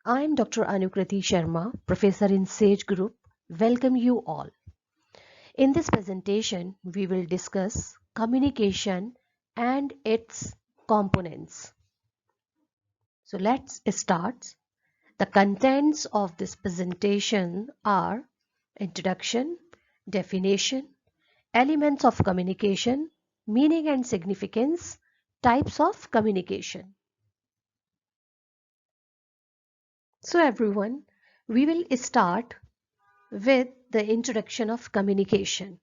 I'm Dr. Anukriti Sharma, professor in SAGE Group. Welcome you all. In this presentation, we will discuss communication and its components. So let's start. The contents of this presentation are introduction, definition, elements of communication, meaning and significance, types of communication. So everyone, we will start with the introduction of communication.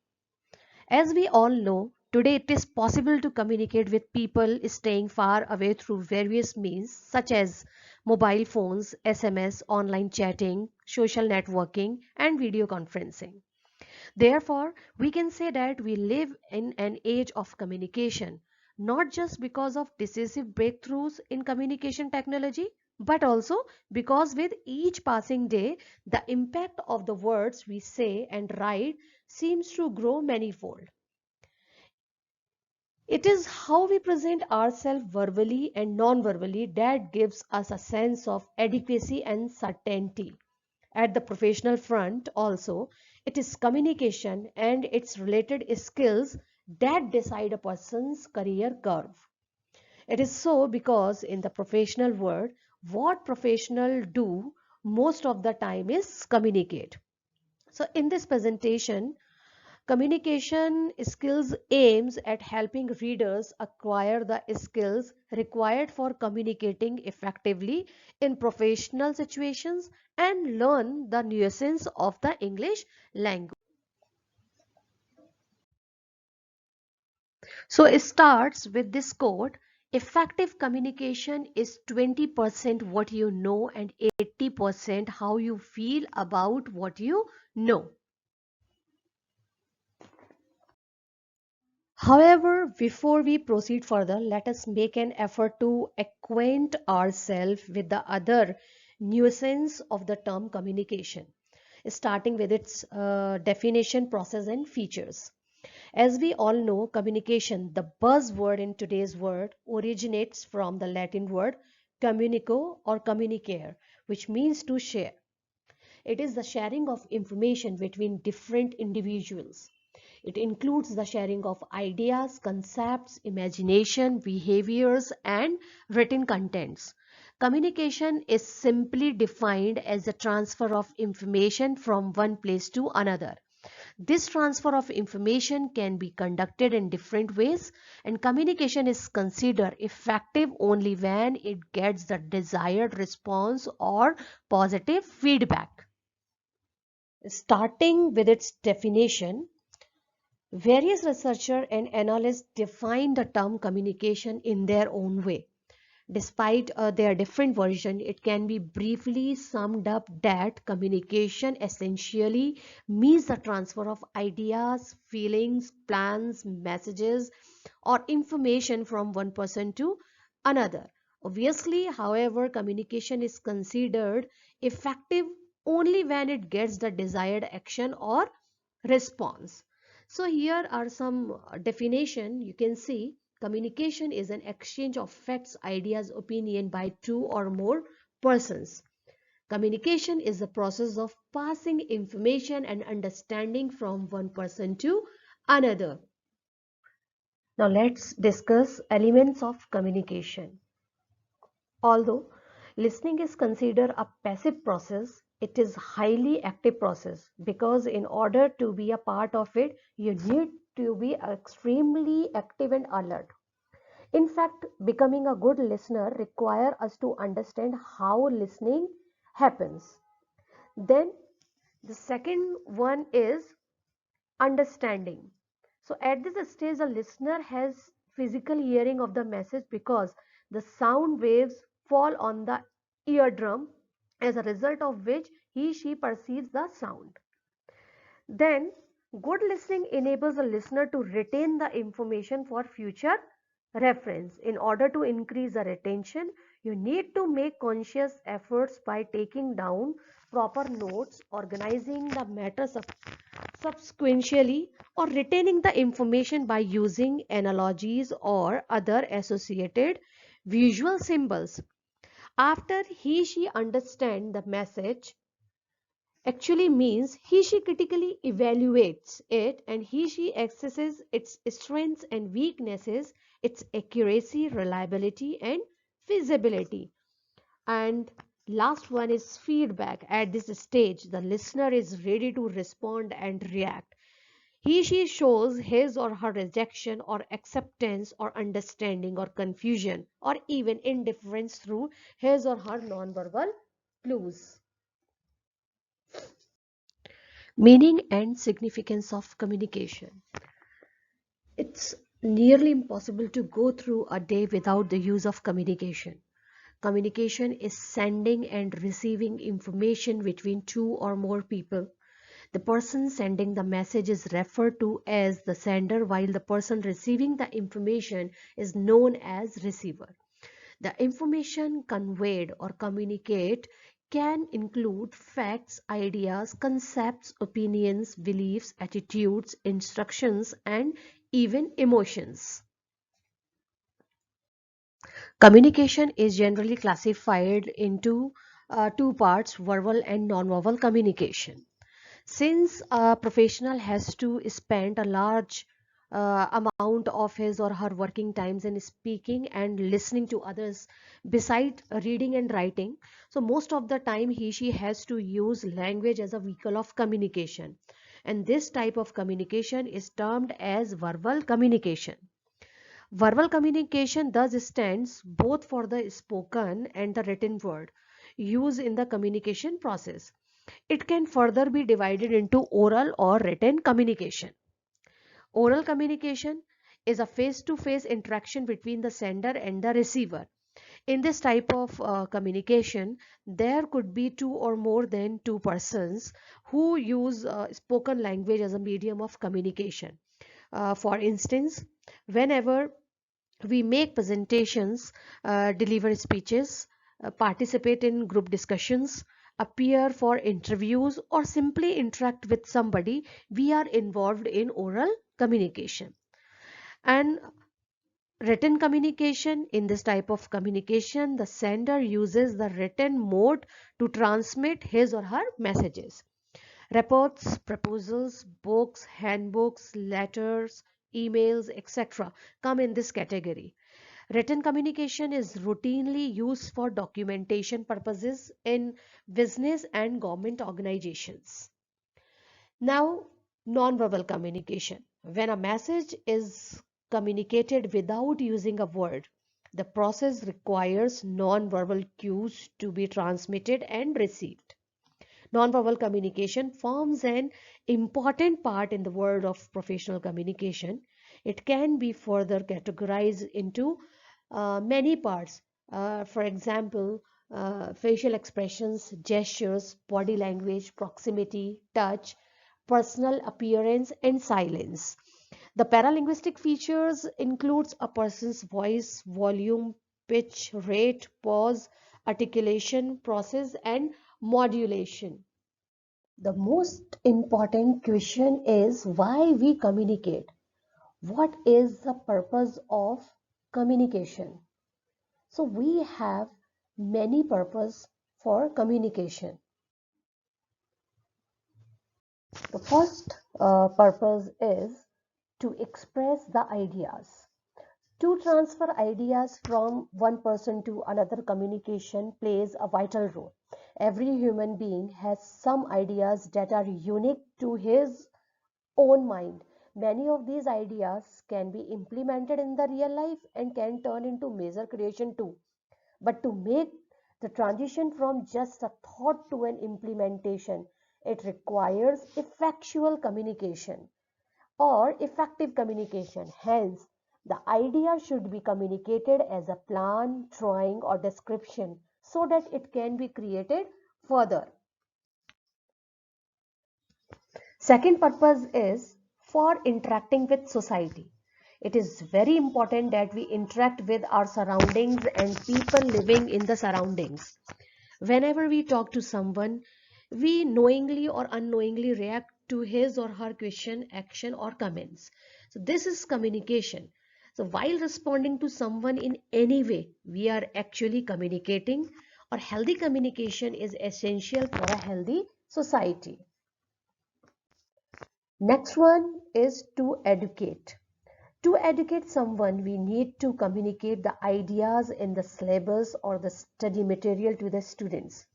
As we all know, today it is possible to communicate with people staying far away through various means such as mobile phones, SMS, online chatting, social networking, and video conferencing. Therefore, we can say that we live in an age of communication, not just because of decisive breakthroughs in communication technology, but also because with each passing day, the impact of the words we say and write seems to grow manifold. It is how we present ourselves verbally and non-verbally that gives us a sense of adequacy and certainty. At the professional front also, it is communication and its related skills that decide a person's career curve. It is so because in the professional world, what professionals do most of the time is communicate. So in this presentation, communication skills aims at helping readers acquire the skills required for communicating effectively in professional situations and learn the nuances of the English language. So it starts with this quote: effective communication is 20% what you know and 80% how you feel about what you know. However, before we proceed further, let us make an effort to acquaint ourselves with the other nuisance of the term communication, starting with its definition, process, and features. As we all know, communication, the buzzword in today's world, originates from the Latin word communico or communicare, which means to share. It is the sharing of information between different individuals. It includes the sharing of ideas, concepts, imagination, behaviors, and written contents. Communication is simply defined as the transfer of information from one place to another. This transfer of information can be conducted in different ways, and communication is considered effective only when it gets the desired response or positive feedback. Starting with its definition, various researchers and analysts define the term communication in their own way. Despite their different version, it can be briefly summed up that communication essentially means the transfer of ideas, feelings, plans, messages, or information from one person to another. Obviously, however, communication is considered effective only when it gets the desired action or response. So here are some definition. You can see communication is an exchange of facts, ideas, opinion by two or more persons. Communication is the process of passing information and understanding from one person to another. Now let's discuss elements of communication. Although listening is considered a passive process, it is highly active process because in order to be a part of it, you need to be extremely active and alert. In fact, becoming a good listener requires us to understand how listening happens. Then the second one is understanding. So at this stage, the listener has physical hearing of the message because the sound waves fall on the eardrum, as a result of which she perceives the sound. Then good listening enables a listener to retain the information for future reference. In order to increase the retention, you need to make conscious efforts by taking down proper notes, organizing the matter subsequently, or retaining the information by using analogies or other associated visual symbols. After he/she understand the message, actually means he/she critically evaluates it, and he/she assesses its strengths and weaknesses, its accuracy, reliability, and feasibility. And last one is feedback. At this stage, the listener is ready to respond and react. He/she shows his or her rejection or acceptance or understanding or confusion or even indifference through his or her nonverbal clues. Meaning and significance of communication. It's nearly impossible to go through a day without the use of communication. Communication is sending and receiving information between two or more people. The person sending the message is referred to as the sender, while the person receiving the information is known as receiver. The information conveyed or communicate can include facts, ideas, concepts, opinions, beliefs, attitudes, instructions, and even emotions. Communication is generally classified into two parts: verbal and non-verbal communication. Since a professional has to spend a large amount of his or her working times in speaking and listening to others beside reading and writing, so most of the time he/she has to use language as a vehicle of communication. And this type of communication is termed as verbal communication. Verbal communication thus stands both for the spoken and the written word used in the communication process. It can further be divided into oral or written communication. Oral communication is a face-to-face interaction between the sender and the receiver. In this type of communication, there could be two or more than two persons who use spoken language as a medium of communication. For instance, whenever we make presentations, deliver speeches, participate in group discussions, appear for interviews, or simply interact with somebody, we are involved in oral communication. And written communication, in this type of communication, the sender uses the written mode to transmit his or her messages. Reports, proposals, books, handbooks, letters, emails, etc. come in this category. Written communication is routinely used for documentation purposes in business and government organizations. Now, nonverbal communication. When a message is communicated without using a word, the process requires nonverbal cues to be transmitted and received. Nonverbal communication forms an important part in the world of professional communication. It can be further categorized into many parts. For example, facial expressions, gestures, body language, proximity, touch, personal appearance, and silence. The paralinguistic features includes a person's voice, volume, pitch, rate, pause, articulation, process, and modulation. The most important question is why we communicate. What is the purpose of communication? So we have many purposes for communication. The first purpose is to express the ideas. To transfer ideas from one person to another, communication plays a vital role. Every human being has some ideas that are unique to his own mind. Many of these ideas can be implemented in the real life and can turn into major creation too. But to make the transition from just a thought to an implementation, it requires effectual communication or effective communication. Hence, the idea should be communicated as a plan, drawing, or description so that it can be created further. Second purpose is for interacting with society. It is very important that we interact with our surroundings and people living in the surroundings. Whenever we talk to someone, we knowingly or unknowingly react to his or her question, action, or comments. So, this is communication. So, while responding to someone in any way, we are actually communicating. or healthy communication is essential for a healthy society. Next one is to educate. To educate someone, we need to communicate the ideas in the syllabus or the study material to the students.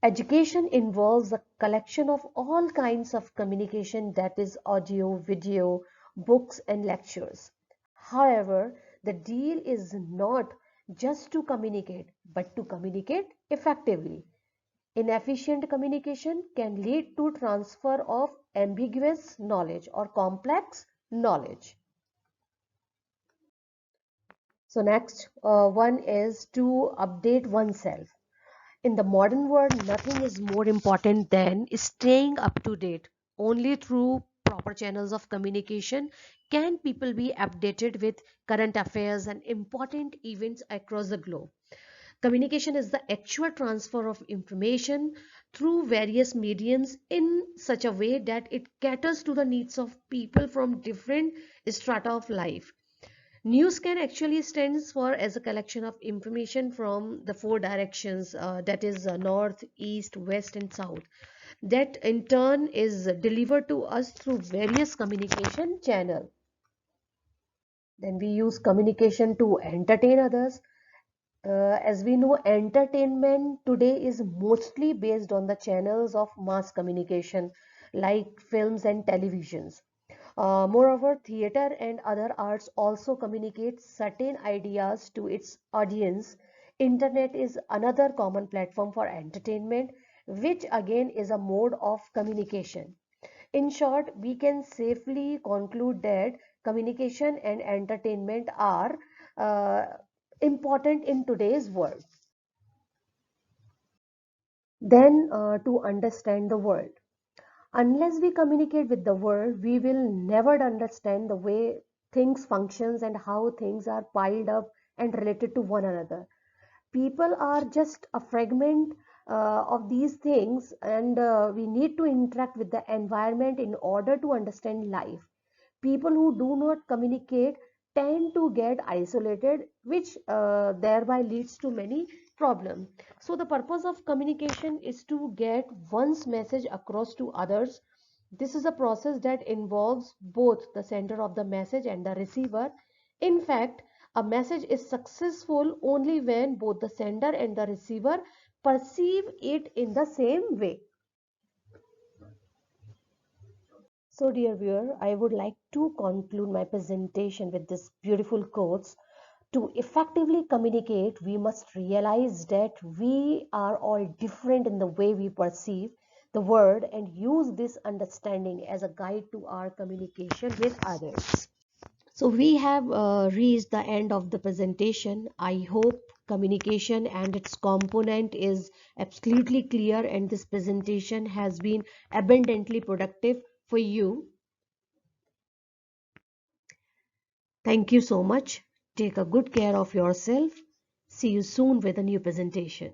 Education involves a collection of all kinds of communication, that is audio, video, books and lectures. However, the deal is not just to communicate, but to communicate effectively. Inefficient communication can lead to transfer of ambiguous knowledge or complex knowledge. So next one is to update oneself. In the modern world, nothing is more important than staying up to date. Only through proper channels of communication can people be updated with current affairs and important events across the globe. Communication is the actual transfer of information through various mediums in such a way that it caters to the needs of people from different strata of life. News can actually stands for as a collection of information from the four directions, that is north, east, west and south, that in turn is delivered to us through various communication channel. Then we use communication to entertain others. As we know, entertainment today is mostly based on the channels of mass communication like films and televisions. Moreover, theater and other arts also communicate certain ideas to its audience. Internet is another common platform for entertainment, which again is a mode of communication. In short, we can safely conclude that communication and entertainment are uh, important in today's world. Then, to understand the world. Unless we communicate with the world, we will never understand the way things functions and how things are piled up and related to one another. People are just a fragment of these things, and we need to interact with the environment in order to understand life. People who do not communicate tend to get isolated, which thereby leads to many problems. So the purpose of communication is to get one's message across to others. This is a process that involves both the sender of the message and the receiver. In fact, a message is successful only when both the sender and the receiver perceive it in the same way. So, dear viewer, I would like to conclude my presentation with this beautiful quotes. To effectively communicate, we must realize that we are all different in the way we perceive the world and use this understanding as a guide to our communication with others. So we have reached the end of the presentation. I hope communication and its component is absolutely clear and this presentation has been abundantly productive for you. Thank you so much. Take a good care of yourself. See you soon with a new presentation.